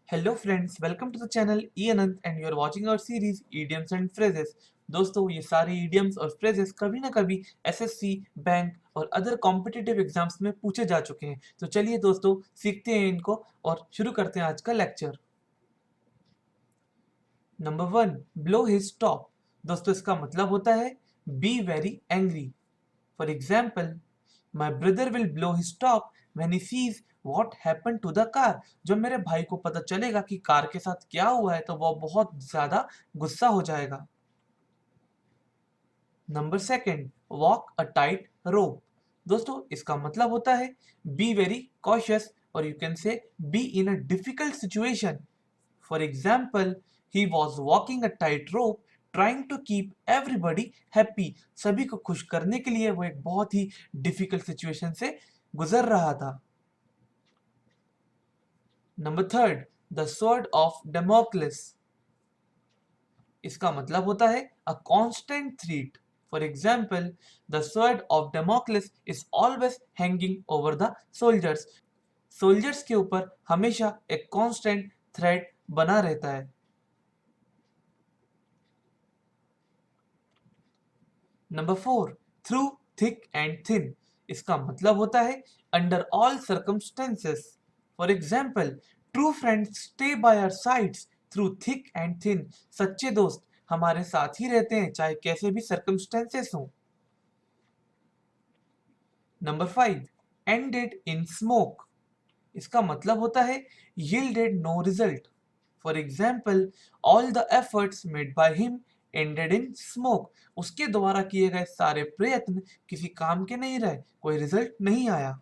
Hello friends, welcome to the channel E Anand and you are watching our series Idioms and Phrases। दोस्तों ये सारे idioms और phrases कभी ना कभी एसएससी, बैंक और अदर कॉम्पिटिटिव एग्जाम्स में पूछे जा चुके हैं। तो चलिए दोस्तों सीखते हैं इनको और शुरू करते हैं आज का lecture. Number 1, blow his top. दोस्तों इसका मतलब होता है be very angry. For example, my brother will blow his top when he sees what happened to the car. जब मेरे भाई को पता चलेगा कि कार के साथ क्या हुआ है तो वह बहुत ज्यादा गुस्सा हो जाएगा। Number second, walk a tight rope. दोस्तों इसका मतलब होता है बी वेरी कॉशियस और you can say be in a difficult situation. For example, he was walking a tight rope trying to keep everybody happy. सभी को खुश करने के लिए वो एक बहुत ही डिफिकल्ट सिचुएशन से गुजर रहा था। Number third, the sword of Damocles. इसका मतलब होता है a constant threat. For example, the sword of Damocles is always hanging over the soldiers. Soldiers के ऊपर हमेशा एक कांस्टेंट थ्रेट बना रहता है। Number four, through thick and thin. इसका मतलब होता है under all circumstances. For example, true friends stay by our sides through thick and thin. सच्चे दोस्त हमारे साथ ही रहते हैं चाहे कैसे भी सर्कमस्टेंसेस हों। Number five, ended in smoke. इसका मतलब होता है yielded no result। For example, all the efforts made by him ended in smoke. उसके द्वारा किए गए सारे प्रयत्न किसी काम के नहीं रहे, कोई रिजल्ट नहीं आया।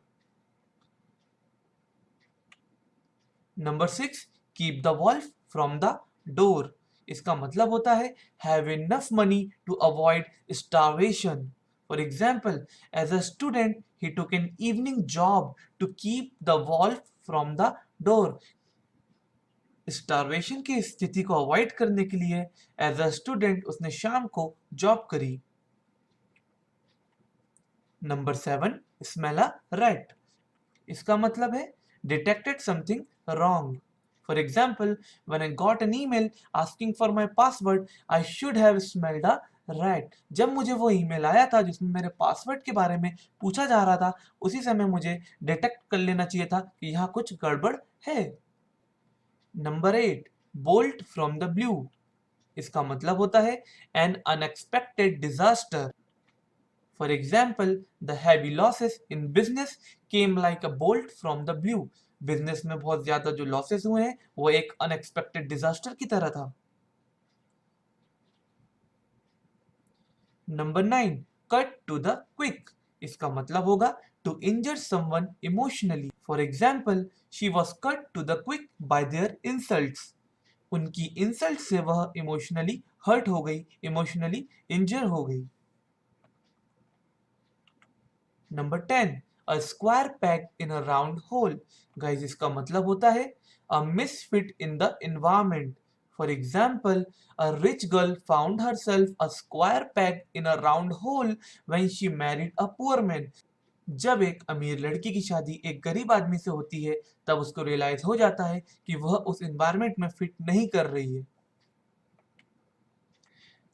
Number six, keep the wolf from the door. इसका मतलब होता है have enough money to avoid starvation. For example, as a student he took an evening job to keep the wolf from the door. Starvation की स्थिति को avoid करने के लिए एज अ स्टूडेंट उसने शाम को जॉब करी। Number seven, smell a rat. इसका मतलब है detected something wrong. For example, when I got an email asking for my password I should have smelled a rat. जब मुझे वो ईमेल आया था जिसमें मेरे पासवर्ड के बारे में पूछा जा रहा था, उसी समय मुझे डिटेक्ट कर लेना चाहिए था कि यहाँ कुछ गड़बड़ है। Number eight, bolt from the blue. इसका मतलब होता है an unexpected disaster. For example, the heavy losses in business came like a bolt from the blue. Business में बहुत ज्यादा जो लॉसेस हुए हैं वो एक अनएक्सपेक्टेड डिजास्टर की तरह था। Number nine, cut to the quick. इसका मतलब होगा to injure someone emotionally. For example, she was cut to the quick by their insults. उनकी इंसल्ट से वह इमोशनली हर्ट हो गई, इमोशनली इंजर हो गई। Number 10, a square peg in a round hole. Guys इसका मतलब होता है a misfit in the environment. For example, a rich girl found herself a square peg in a round hole when she married a poor man। जब एक अमीर लड़की की शादी एक गरीब आदमी से होती है तब उसको रियलाइज हो जाता है कि वह उस एनवायरनमेंट में फिट नहीं कर रही है।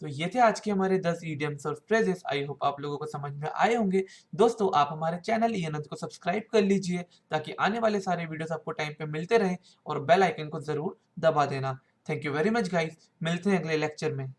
तो ये थे आज के हमारे 10 इडियम्स और फ्रेजेस। आई होप आप लोगों को समझ में आए होंगे। दोस्तों आप हमारे चैनल ई अनंत को सब्सक्राइब कर लीजिए ताकि आने वाले सारे वीडियोस आपको टाइम पे मिलते रहें और बेल आइकन को जरूर दबा देना। Thank you very much guys, मिलते हैं अगले लेक्चर में।